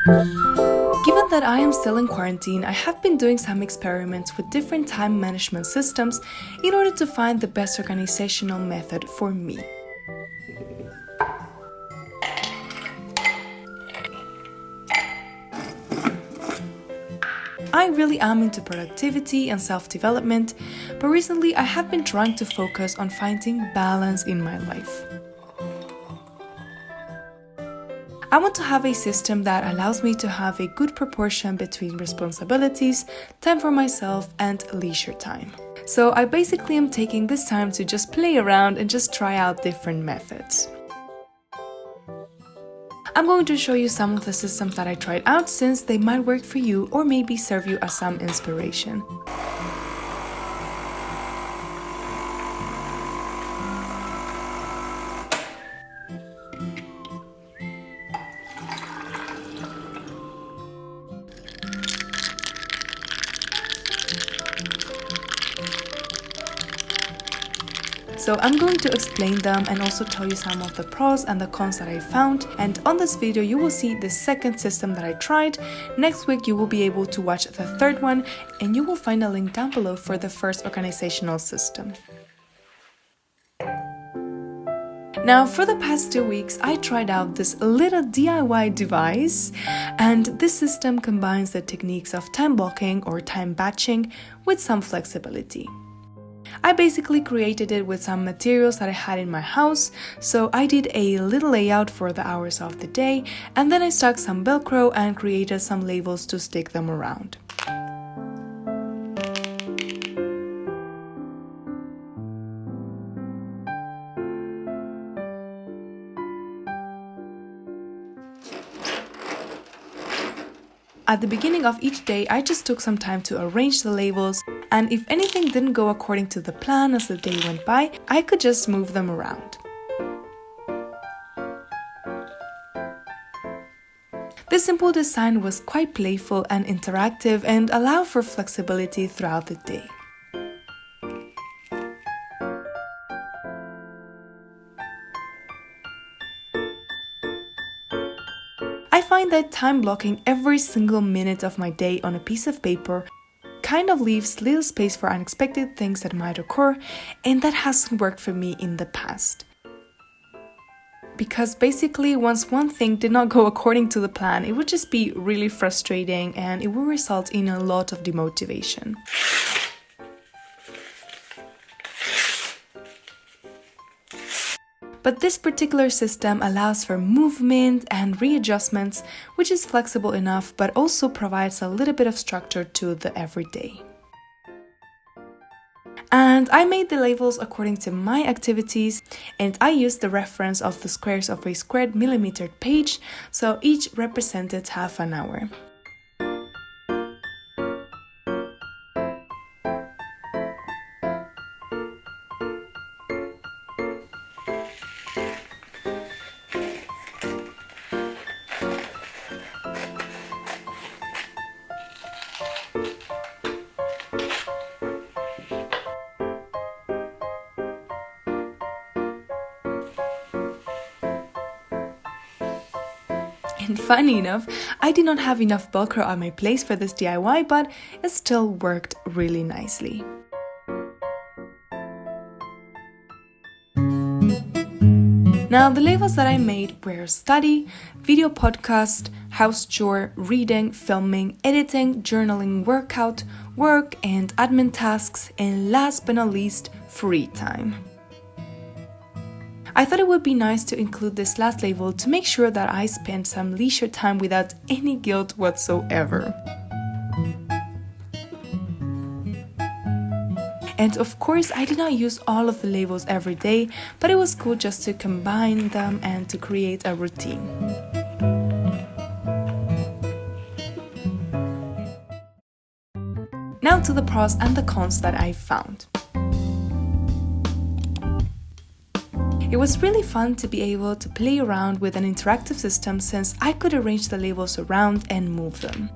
Given that I am still in quarantine, I have been doing some experiments with different time management systems in order to find the best organizational method for me. I really am into productivity and self-development, but recently I have been trying to focus on finding balance in my life. I want to have a system that allows me to have a good proportion between responsibilities, time for myself, and leisure time. So I basically am taking this time to just play around and just try out different methods. I'm going to show you some of the systems that I tried out since they might work for you or maybe serve you as some inspiration. So I'm going to explain them and also tell you some of the pros and the cons that I found, and on this video you will see the second system that I tried. Next week you will be able to watch the third one, and you will find a link down below for the first organizational system. Now, for the past 2 weeks, I tried out this little DIY device, and this system combines the techniques of time blocking or time batching with some flexibility. I basically created it with some materials that I had in my house, so I did a little layout for the hours of the day, and then I stuck some Velcro and created some labels to stick them around. At the beginning of each day, I just took some time to arrange the labels, and if anything didn't go according to the plan as the day went by, I could just move them around. This simple design was quite playful and interactive and allowed for flexibility throughout the day. I find that time blocking every single minute of my day on a piece of paper kind of leaves little space for unexpected things that might occur, and that hasn't worked for me in the past. Because basically, once one thing did not go according to the plan, it would just be really frustrating and it would result in a lot of demotivation. But this particular system allows for movement and readjustments, which is flexible enough but also provides a little bit of structure to the everyday. And I made the labels according to my activities, and I used the reference of the squares of a squared millimeter page, so each represented half an hour. And funny enough, I did not have enough Velcro at my place for this DIY, but it still worked really nicely. Now, the labels that I made were study, video podcast, house chore, reading, filming, editing, journaling, workout, work and admin tasks, and last but not least, free time. I thought it would be nice to include this last label to make sure that I spent some leisure time without any guilt whatsoever. And of course, I did not use all of the labels every day, but it was cool just to combine them and to create a routine. Now to the pros and the cons that I found. It was really fun to be able to play around with an interactive system since I could arrange the labels around and move them.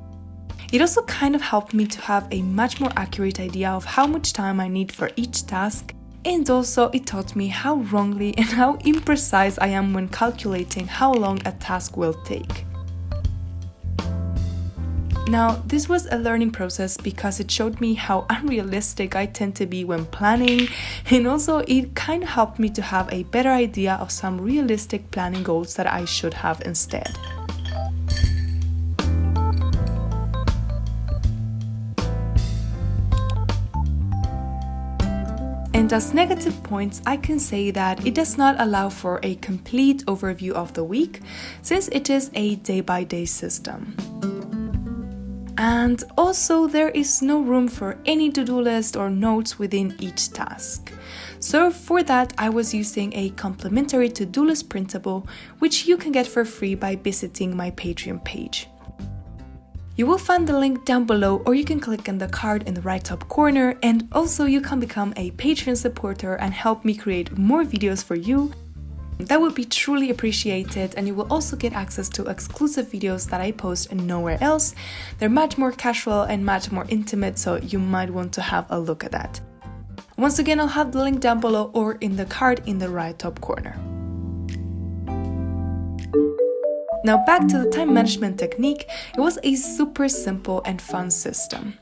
It also kind of helped me to have a much more accurate idea of how much time I need for each task, and also it taught me how wrongly and how imprecise I am when calculating how long a task will take. Now, this was a learning process because it showed me how unrealistic I tend to be when planning, and also it kind of helped me to have a better idea of some realistic planning goals that I should have instead. And as negative points, I can say that it does not allow for a complete overview of the week, since it is a day-by-day system. And also there is no room for any to-do list or notes within each task. So for that, I was using a complimentary to-do list printable, which you can get for free by visiting my Patreon page. You will find the link down below, or you can click on the card in the right top corner, and also you can become a Patreon supporter and help me create more videos for you. That would be truly appreciated, and you will also get access to exclusive videos that I post nowhere else. They're much more casual and much more intimate, so you might want to have a look at that. Once again, I'll have the link down below or in the card in the right top corner. Now back to the time management technique, it was a super simple and fun system.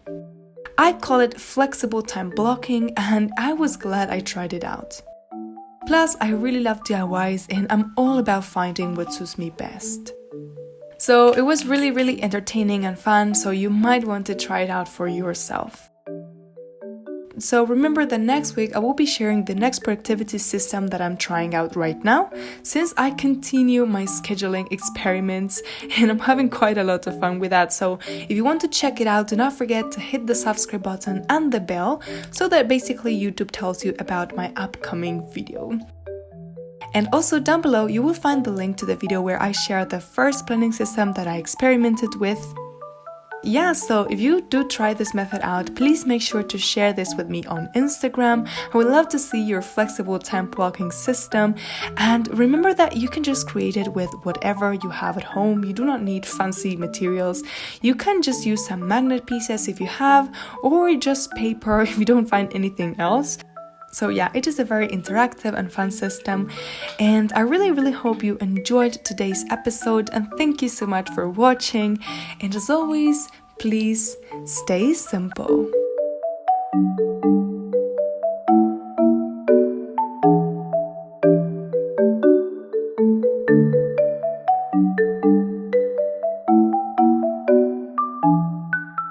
I call it flexible time blocking, and I was glad I tried it out. Plus, I really love DIYs and I'm all about finding what suits me best. So it was really entertaining and fun, so you might want to try it out for yourself. So remember that next week I will be sharing the next productivity system that I'm trying out right now, since I continue my scheduling experiments and I'm having quite a lot of fun with that. So if you want to check it out, do not forget to hit the subscribe button and the bell so that basically YouTube tells you about my upcoming video. And also down below you will find the link to the video where I share the first planning system that I experimented with. Yeah, so if you do try this method out, please make sure to share this with me on Instagram. I would love to see your flexible time blocking system. And remember that you can just create it with whatever you have at home. You do not need fancy materials. You can just use some magnet pieces if you have, or just paper if you don't find anything else. So yeah, it is a very interactive and fun system, and I really hope you enjoyed today's episode, and thank you so much for watching, and as always, please stay simple.